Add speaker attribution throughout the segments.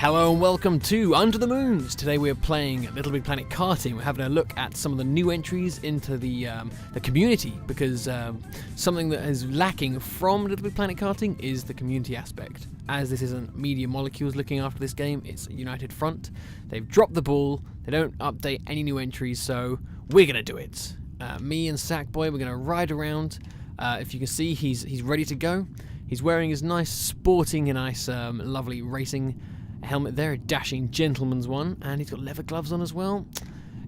Speaker 1: Hello and welcome to Under the Moons. Today we're playing Little Big Planet Karting. We're having a look at some of the new entries into the community, because something that is lacking from Little Big Planet Karting is the community aspect. As this isn't Media Molecules looking after this game, it's a United Front. They've dropped the ball. They don't update any new entries, so we're gonna do it. Me and Sackboy, we're gonna ride around. If you can see, he's ready to go. He's wearing his nice sporting and nice lovely racing helmet there, a dashing gentleman's one, and he's got leather gloves on as well.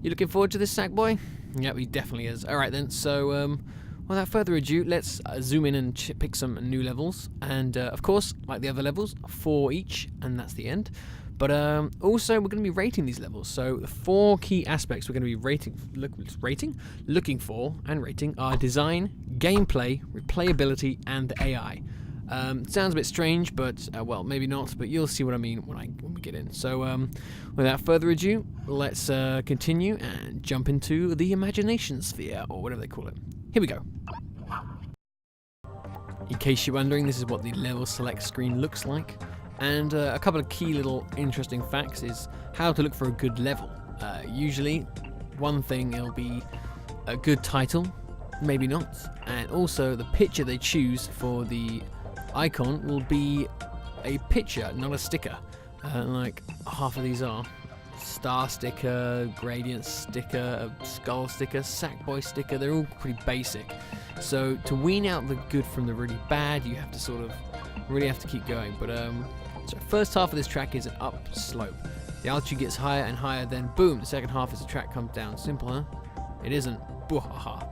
Speaker 1: You looking forward to this, Sackboy? Yep, he definitely is. Alright then, so without further ado, let's zoom in and pick some new levels, and of course, like the other levels, 4 each, and that's the end. But also, we're going to be rating these levels. So the 4 key aspects we're going to be looking for and rating are design, gameplay, replayability, and the AI. Sounds a bit strange, but well, maybe not. But you'll see what I mean when we get in. So without further ado, let's continue and jump into the imagination sphere, or whatever they call it. Here we go. In case you're wondering, this is what the level select screen looks like. And a couple of key little interesting facts is how to look for a good level. Usually, one thing, it'll be a good title, maybe not. And also, the picture they choose for the icon will be a picture, not a sticker. Like half of these are. Star sticker, gradient sticker, skull sticker, Sackboy sticker, they're all pretty basic. So to wean out the good from the really bad, you have to sort of really have to keep going. But so first half of this track is an up slope. The altitude gets higher and higher, then boom, the second half as the track comes down. Simple, huh? It isn't. Bwahaha.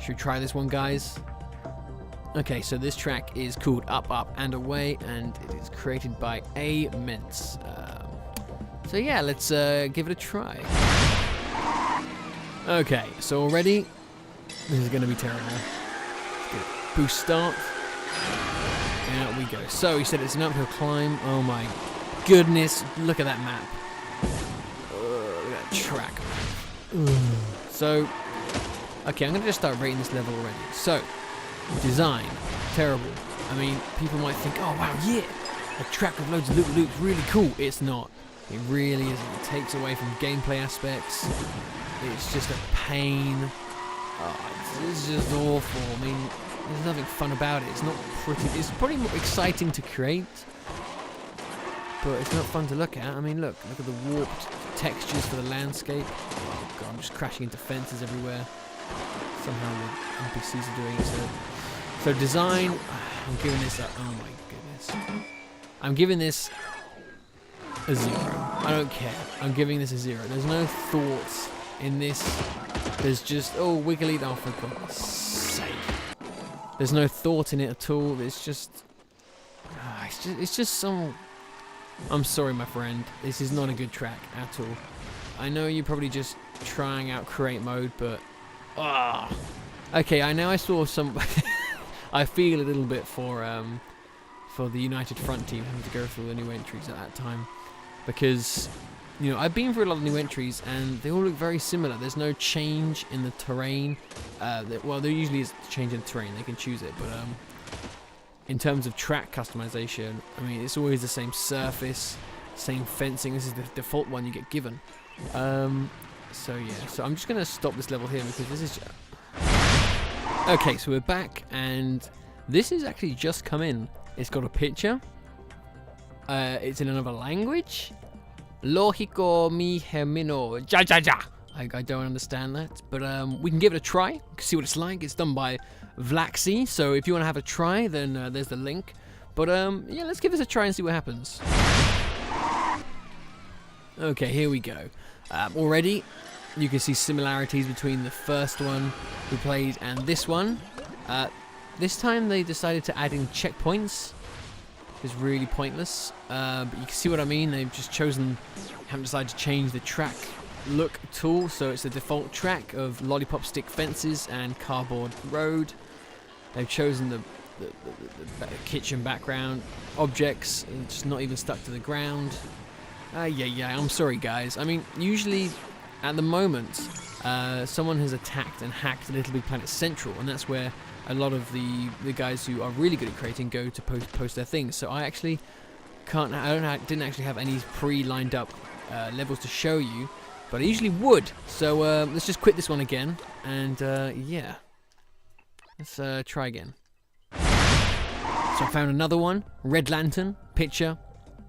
Speaker 1: Should we try this one, guys? Okay, so this track is called Up, Up and Away, and it is created by A-Ments. So yeah, let's give it a try. Okay, so already, this is going to be terrible. Let's get a boost start. Out we go. So he said it's an uphill climb. Oh my goodness, look at that map. Look at that track. So, okay, I'm going to just start rating this level already. So, design, terrible. I mean, people might think, oh wow, yeah, a track with loads of loop-loops, really cool. It's not. It really isn't. It takes away from gameplay aspects. It's just a pain. Oh, it's just awful. I mean, there's nothing fun about it. It's not pretty. It's probably more exciting to create, but it's not fun to look at. I mean, look at the warped textures for the landscape. Oh god, I'm just crashing into fences everywhere. Somehow the NPCs are doing it. So design, I'm giving this a, oh my goodness. I'm giving this a 0. I don't care. I'm giving this a 0. There's no thoughts in this. There's just, oh, wiggly, oh for God's sake. There's no thought in it at all. It's just some. I'm sorry, my friend. This is not a good track at all. I know you're probably just trying out create mode, but okay. I saw some. I feel a little bit for the United Front team having to go through the new entries at that time, because you know I've been through a lot of new entries and they all look very similar. There's no change in the terrain. Well, there usually is a change in the terrain. They can choose it, but in terms of track customization, I mean, it's always the same surface, same fencing. This is the default one you get given. So yeah, so I'm just gonna stop this level here because this is. Okay, so we're back, and this has actually just come in. It's got a picture. It's in another language. Lógico mi gemino. Ja ja ja. I don't understand that, but we can give it a try. We can see what it's like. It's done by Vlaxi, so if you want to have a try, then there's the link. But yeah, let's give this a try and see what happens. Okay, here we go. Already, you can see similarities between the first one we played and this one. This time they decided to add in checkpoints. It's really pointless, but you can see what I mean. They've just haven't decided to change the track look at all, so it's the default track of lollipop stick fences and cardboard road. They've chosen the kitchen background objects, just not even stuck to the ground. Yeah, I'm sorry guys. I mean, usually at the moment someone has attacked and hacked Little Big Planet Central, and that's where a lot of the guys who are really good at creating go to post their things. So I actually didn't actually have any pre-lined up levels to show you, but I usually would. So let's just quit this one again, and yeah, let's try again. So I found another one, Red Lantern, picture.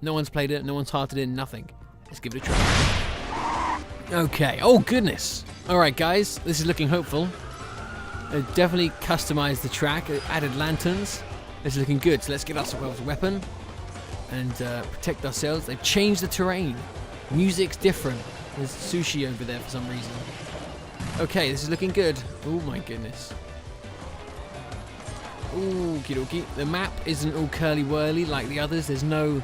Speaker 1: No one's played it, no one's hearted it, nothing. Let's give it a try. Okay, oh goodness. Alright guys, this is looking hopeful. Definitely customized the track, added lanterns. This is looking good, so let's get ourselves a weapon and protect ourselves. They've changed the terrain. Music's different. There's sushi over there for some reason. Okay, this is looking good. Oh my goodness. Okie dokie. The map isn't all curly-whirly like the others. There's no...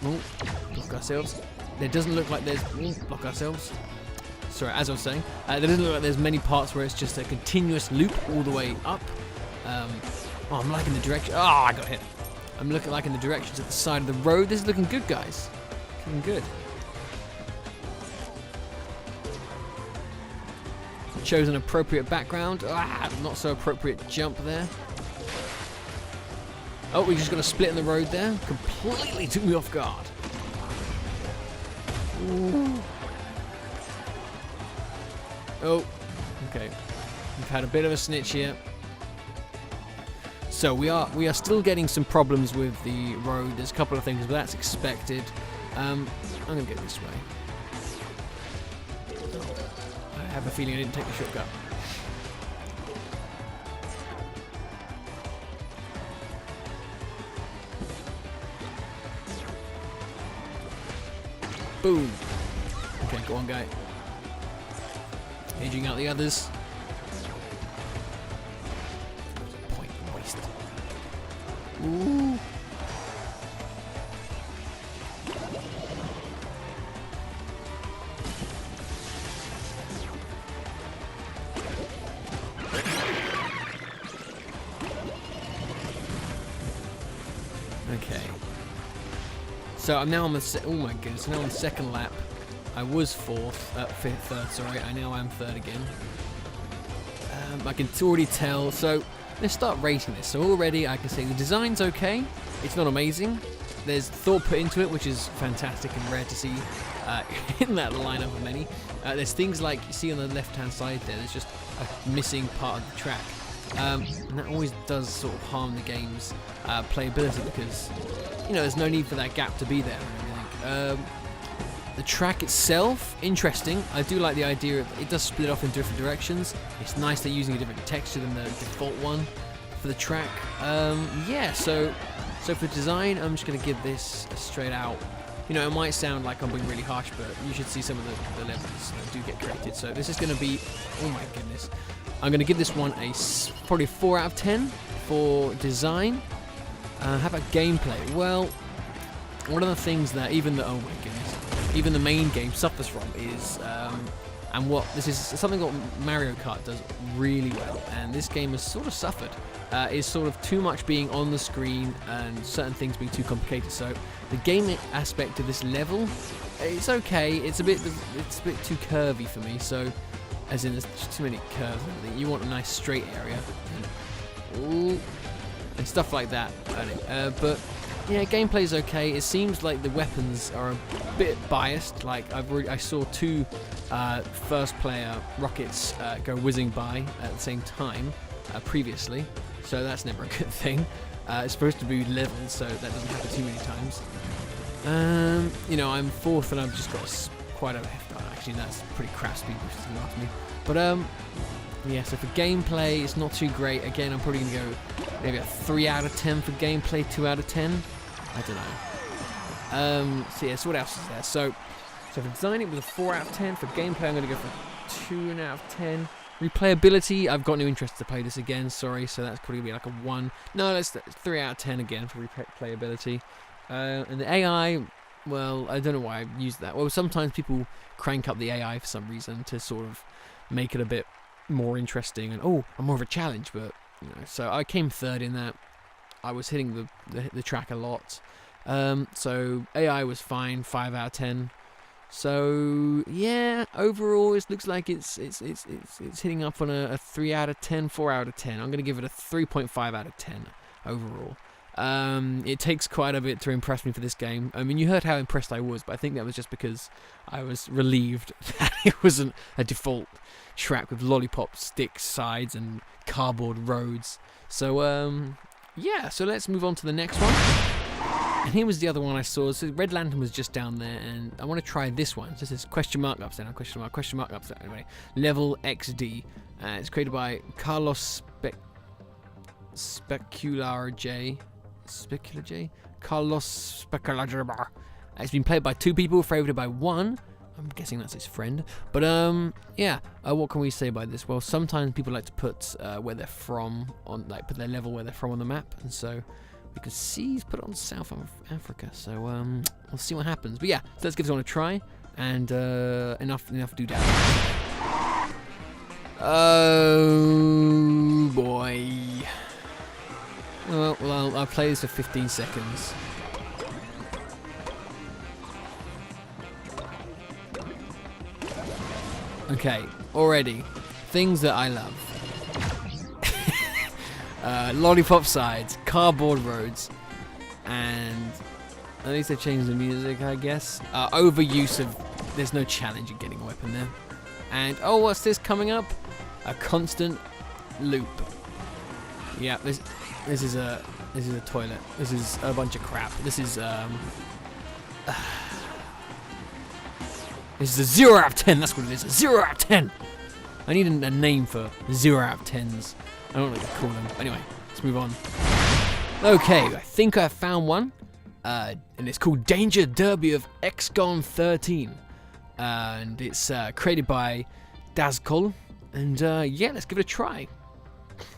Speaker 1: Oh, block ourselves. There doesn't look like there's... block ourselves. Sorry, as I was saying. There doesn't look like there's many parts where it's just a continuous loop all the way up. Oh, I'm liking the direction. Oh, I got hit. I'm looking like in the directions at the side of the road. This is looking good, guys. Looking good. Chose an appropriate background. Not so appropriate jump there. Oh, we just got a split in the road there. Completely took me off guard. Ooh. Oh, okay. We've had a bit of a snitch here. So we are still getting some problems with the road. There's a couple of things, but that's expected. I'm gonna go this way. I have a feeling I didn't take the shortcut. Boom. Okay, go on, guy. Aging out the others. Point waste. Ooh. Okay. So I'm now on the oh my goodness, now on the second lap. I was third, sorry. I now am third again. I can already tell. So let's start rating this. So already I can say the design's okay. It's not amazing. There's thought put into it, which is fantastic and rare to see in that lineup of many. There's things like you see on the left-hand side there. There's just a missing part of the track. And that always does sort of harm the game's playability because, you know, there's no need for that gap to be there or anything. The track itself, interesting. I do like the idea of it does split off in different directions. It's nice they're using a different texture than the default one for the track. Yeah, so for design, I'm just going to give this a straight out. You know, it might sound like I'm being really harsh, but you should see some of the levels that do get created. So this is going to be, oh my goodness. I'm going to give this one probably a 4 out of 10 for design. How about gameplay? Well, one of the things that oh my goodness, even the main game suffers from is, and what this is something that Mario Kart does really well, and this game has sort of suffered, is sort of too much being on the screen and certain things being too complicated. So the game aspect of this level, it's okay. It's a bit too curvy for me. So, as in there's too many curves and everything. You want a nice straight area, and stuff like that. But yeah, gameplay's okay. It seems like the weapons are a bit biased. Like I saw two first-player rockets go whizzing by at the same time previously, so that's never a good thing. It's supposed to be level, so that doesn't happen too many times. You know, I'm fourth, and I've just got quite a. Actually, that's pretty crap speed, if you ask me. But yeah. So for gameplay, it's not too great. Again, I'm probably gonna go maybe a 3 out of 10 for gameplay, 2 out of 10. I don't know. So yeah, so what else is there? So for design, it was a 4 out of 10. For gameplay, I'm going to go for 2 out of 10. Replayability, I've got no interest to play this again, sorry, so that's probably be like a 1. No, that's 3 out of 10 again for replayability. And the AI, well, I don't know why I used that. Well, sometimes people crank up the AI for some reason to sort of make it a bit more interesting and, oh, I'm more of a challenge, but, you know, so I came third in that. I was hitting the track a lot. So AI was fine, 5 out of 10. So yeah, overall it looks like it's hitting up on a 3 out of 10, 4 out of 10. I'm going to give it a 3.5 out of 10 overall. It takes quite a bit to impress me for this game. I mean, you heard how impressed I was, but I think that was just because I was relieved that it wasn't a default track with lollipop stick sides and cardboard roads. So, yeah, so let's move on to the next one. And here was the other one I saw. So Red Lantern was just down there, and I want to try this one. This is question mark upside down, question mark upside down. Anyway, Level XD. It's created by Carlos Specular J. Carlos Specular J. It's been played by 2 people, favoured by 1. I'm guessing that's his friend. But yeah. What can we say about this? Well, sometimes people like to put where they're from on, like, put their level where they're from on the map, and so we can see he's put it on South Africa. So we'll see what happens. But yeah, so let's give this one a try. And enough do that. Oh boy. Well, I'll play this for 15 seconds. Okay, already, things that I love. Lollipop sides, cardboard roads, and at least they changed the music, I guess. Overuse of, there's no challenge in getting a weapon there. And, oh, what's this coming up? A constant loop. Yeah, this is a toilet. This is a bunch of crap. This is this is a 0 out of 10. That's what it is. A 0 out of 10. I need a name for 0 out of 10s. I don't know what to call them. Anyway, let's move on. Okay, I think I found one. And it's called Danger Derby of XCOM 13. And it's created by Dazcol. And yeah, let's give it a try.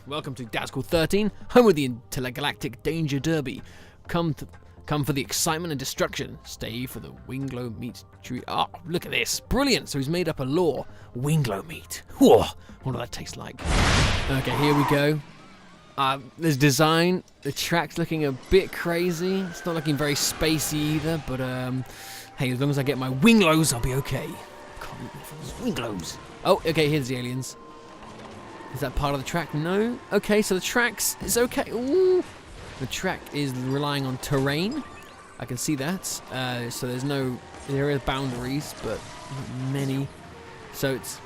Speaker 1: Welcome to Dazcol 13, home of the Intergalactic Danger Derby. Come for the excitement and destruction. Stay for the Winglow meat treat. Oh, look at this. Brilliant. So he's made up a lore. Winglow meat. Whoa. What does that taste like? Okay, here we go. There's design. The track's looking a bit crazy. It's not looking very spacey either, but hey, as long as I get my Winglows, I'll be okay. Can't eat those Winglows. Oh, okay, here's the aliens. Is that part of the track? No? Okay, so the track's is okay. Ooh. The track is relying on terrain. I can see that. So there are boundaries, but not many. So it's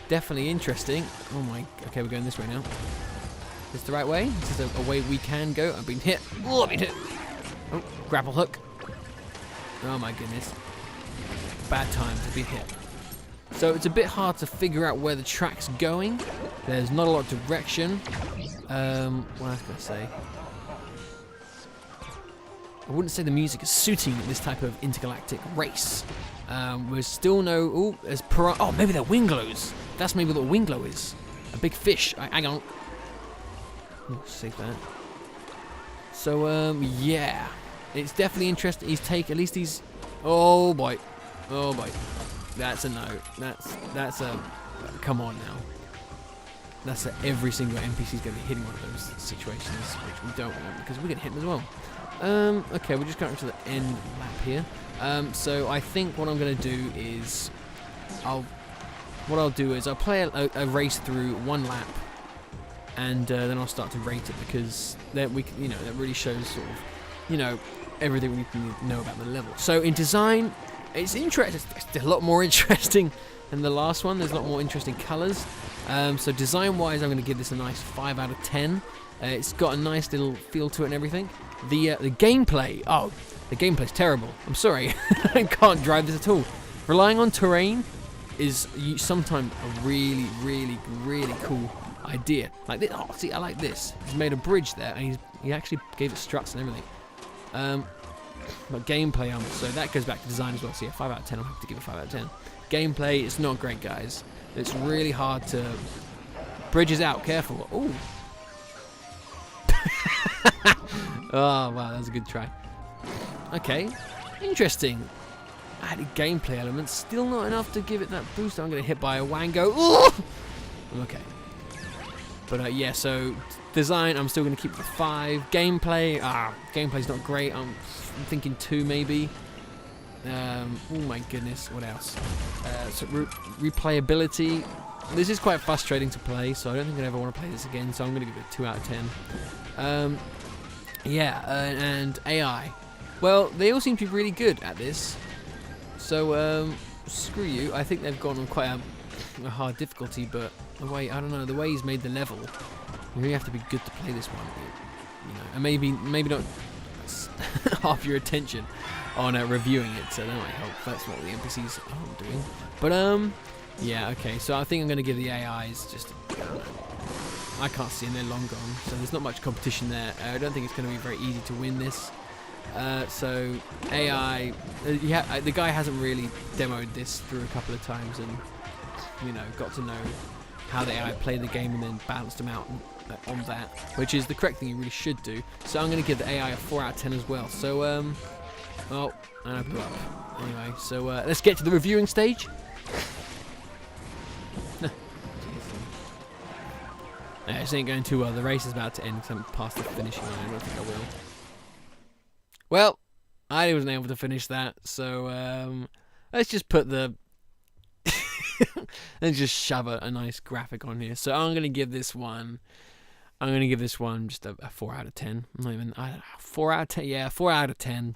Speaker 1: definitely interesting. Oh my, okay, we're going this way now. Is this the right way? Is this a way we can go? I've been hit. Oh, I've been hit. Oh, grapple hook. Oh my goodness. Bad time to be hit. So it's a bit hard to figure out where the track's going. There's not a lot of direction. What else can I say? I wouldn't say the music is suiting this type of intergalactic race. There's still no... Oh, there's oh, maybe they're Winglows. That's maybe what a Winglow is. A big fish. Hang on. Ooh, save that. So, yeah. It's definitely interesting. At least he's... Oh, boy. Oh, boy. That's a no. That's a... Come on now. That's every single NPC's going to be hitting one of those situations, which we don't want because we're going to hit them as well. Okay, we're just going to the end lap here. So I think what I'm going to do is I'll play a race through one lap, and then I'll start to rate it because that really shows sort of everything we need to know about the level. So in design, it's interesting. It's a lot more interesting than the last one. There's a lot more interesting colours. So design-wise, I'm going to give this a nice 5 out of 10. It's got a nice little feel to it and everything. The gameplay, the gameplay's terrible. I'm sorry, I can't drive this at all. Relying on terrain is sometimes a really, really, really cool idea. Like this. Oh, see, I like this. He's made a bridge there, and he actually gave it struts and everything. But gameplay, so that goes back to design as well. So yeah, 5 out of 10. I'll have to give it 5 out of 10. Gameplay, it's not great, guys. It's really hard to... Bridges out, careful. Ooh. Oh, wow, that was a good try. Okay, interesting. Added gameplay elements, still not enough to give it that boost. I'm going to hit by a Wango. Ooh! Okay. But yeah, so design, I'm still going to keep the 5. Gameplay's not great. I'm thinking 2 maybe. Oh my goodness, what else? So replayability. This is quite frustrating to play, so I don't think I ever want to play this again, so I'm going to give it a 2 out of 10. Yeah, and AI. Well, they all seem to be really good at this. So, screw you. I think they've gone on quite a hard difficulty, but the way, I don't know, the way he's made the level, you really have to be good to play this one. You know, and maybe not half your attention on reviewing it, so that might help. That's what the NPCs are doing. But, yeah, okay, so I think I'm going to give the AIs just, I can't see them, they're long gone, so there's not much competition there. I don't think it's going to be very easy to win this. So AI, the guy hasn't really demoed this through a couple of times and, you know, got to know how the AI play the game and then balanced them out on that, which is the correct thing you really should do. So I'm going to give the AI a 4 out of 10 as well. So, oh, and I blew up. Anyway, so let's get to the reviewing stage. This ain't going too well. The race is about to end because I'm past the finishing line. I don't think I will. Well, I wasn't able to finish that, so let's just put the let's just shove a nice graphic on here. So I'm gonna give this one. Just a 4 out of 10. I'm not even 4 out of 10. Yeah, 4 out of 10.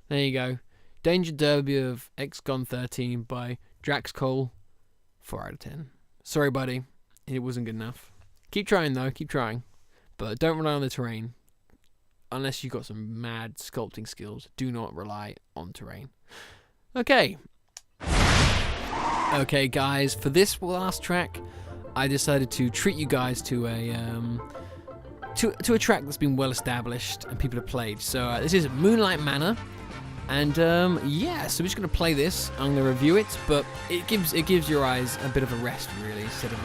Speaker 1: There you go. Danger Derby of XCOM 13 by Drax Cole. 4 out of 10. Sorry, buddy, it wasn't good enough. Keep trying though. Keep trying, but don't rely on the terrain. Unless you've got some mad sculpting skills, do not rely on terrain. Okay. Okay, guys, for this last track, I decided to treat you guys to a track that's been well established and people have played. So this is Moonlight Manor, and yeah, so we're just gonna play this. I'm gonna review it, but it gives your eyes a bit of a rest, really, instead of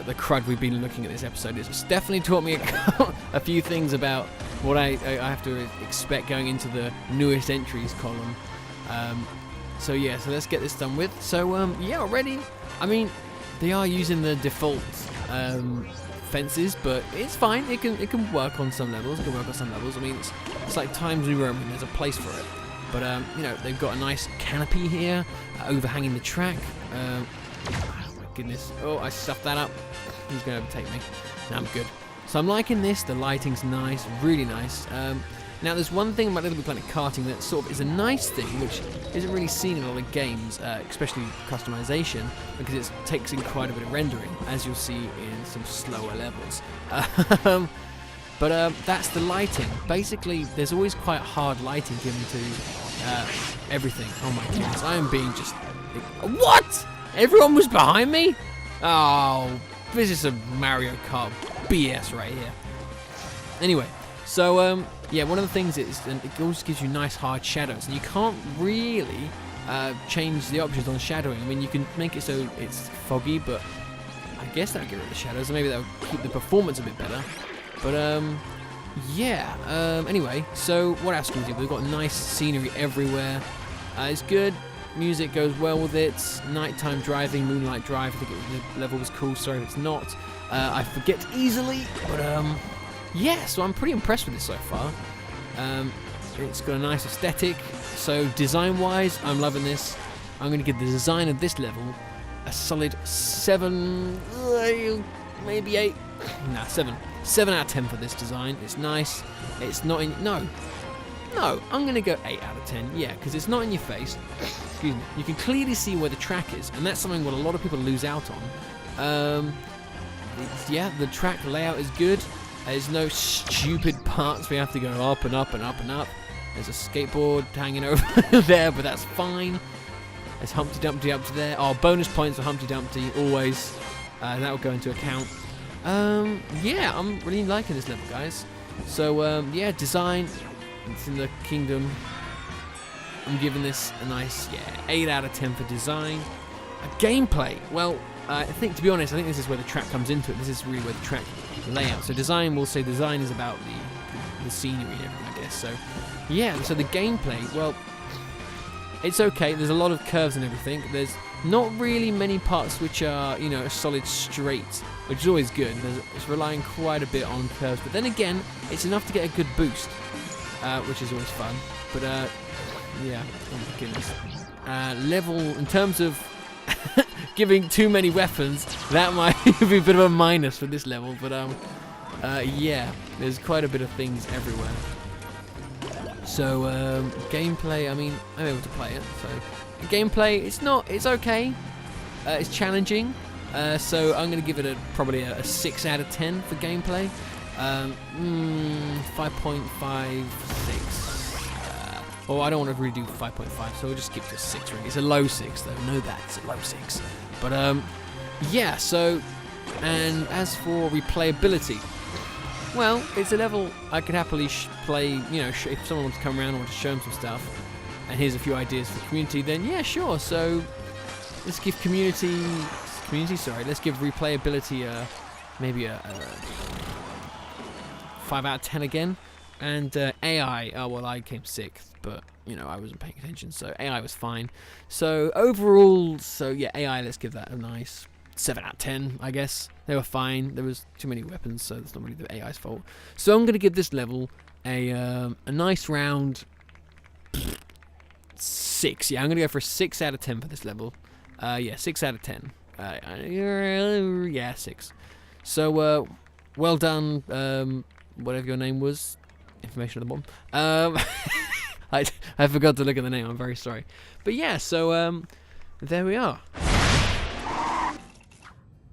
Speaker 1: the crud we've been looking at this episode. It's definitely taught me a few things about what I have to expect going into the newest entries column. So yeah, so let's get this done with. So yeah, already, I mean, they are using the default fences, but it's fine. It can work on some levels. It can work on some levels. I mean, it's like Times New Roman. There's a place for it. But you know, they've got a nice canopy here overhanging the track. Goodness. Oh, I stuffed that up. He's going to overtake me. Now I'm good. So I'm liking this. The lighting's nice. Really nice. Now, there's one thing about Little Big Planet Karting that sort of is a nice thing, which isn't really seen in a lot of games, especially customization, because it takes in quite a bit of rendering, as you'll see in some slower levels. But that's the lighting. Basically, there's always quite hard lighting given to everything. Oh my goodness. I am being just... What? Everyone was behind me? Oh, this is some Mario Kart BS right here. Anyway, so yeah, one of the things is it always gives you nice hard shadows, and you can't really change the options on shadowing. I mean, you can make it so it's foggy, but I guess that'll get rid of the shadows, and maybe that'll keep the performance a bit better. But yeah. Anyway, so what else can we do? We've got nice scenery everywhere. It's good. Music goes well with it. Nighttime driving, Moonlight Drive. I think the level was cool. Sorry if it's not. I forget easily, but yeah. So I'm pretty impressed with this so far. It's got a nice aesthetic. So design-wise, I'm loving this. I'm going to give the design of this level a solid 7, maybe 8. Nah, 7. 7 out of 10 for this design. It's nice. It's not in... No, I'm going to go 8 out of 10. Yeah, because it's not in your face. Excuse me. You can clearly see where the track is, and that's something what a lot of people lose out on. Yeah, the track layout is good. There's no stupid parts where you have to go up and up and up and up. There's a skateboard hanging over there, but that's fine. There's Humpty Dumpty up to there. Oh, bonus points for Humpty Dumpty, always. That will go into account. Yeah, I'm really liking this level, guys. So, yeah, design... It's in the kingdom. I'm giving this a nice, 8 out of 10 for design. Gameplay, well, I think, to be honest, I think this is where the track comes into it. This is really where the track layout. So design, we'll say design is about the scenery and everything, I guess. So, yeah, so the gameplay, well, it's okay. There's a lot of curves and everything. There's not really many parts which are, you know, a solid straight, which is always good. It's relying quite a bit on curves. But then again, it's enough to get a good boost. Which is always fun, but yeah, oh my goodness. Level, in terms of giving too many weapons, that might be a bit of a minus for this level, but yeah. There's quite a bit of things everywhere. So gameplay, I mean, I'm able to play it. So gameplay, it's okay. It's challenging. So I'm going to give it probably a 6 out of 10 for gameplay. 5.56. Oh, I don't want to really do 5.5, so we'll just skip to 6 really. It's a low 6 though. Know that it's a low 6. But yeah. So, and as for replayability, well, it's a level I could happily play. You know, if someone wants to come around, I want to show them some stuff, and here's a few ideas for the community. Then yeah, sure. So let's give let's give replayability maybe a 5 out of 10 again. And AI, oh well, I came 6th, but you know I wasn't paying attention, so AI was fine. So overall, so yeah, AI, let's give that a nice 7 out of 10, I guess. They were fine. There was too many weapons, so it's not really the AI's fault. So I'm gonna give this level a nice round 6. Yeah, I'm gonna go for a 6 out of 10 for this level. Yeah, 6 out of 10. Yeah, 6. So well done, whatever your name was. Information at the bottom. I forgot to look at the name. I'm very sorry. But yeah, so there we are.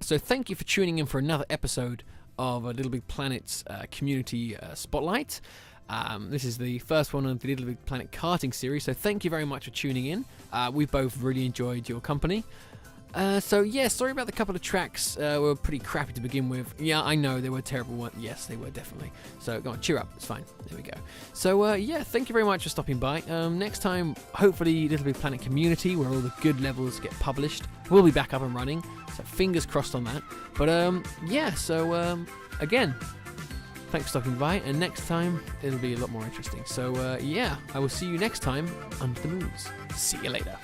Speaker 1: So thank you for tuning in for another episode of Little Big Planet's community spotlight. This is the first one of the Little Big Planet karting series. So thank you very much for tuning in. We both really enjoyed your company. So yeah, sorry about the couple of tracks. Were pretty crappy to begin with. Yeah, I know they were terrible ones. Yes, they were definitely. So go on, cheer up. It's fine. There we go. So yeah, thank you very much for stopping by. Next time, hopefully, Little Big Planet community, where all the good levels get published, will be back up and running. So fingers crossed on that. But yeah. So again, thanks for stopping by, and next time it'll be a lot more interesting. So yeah, I will see you next time under the moons. See you later.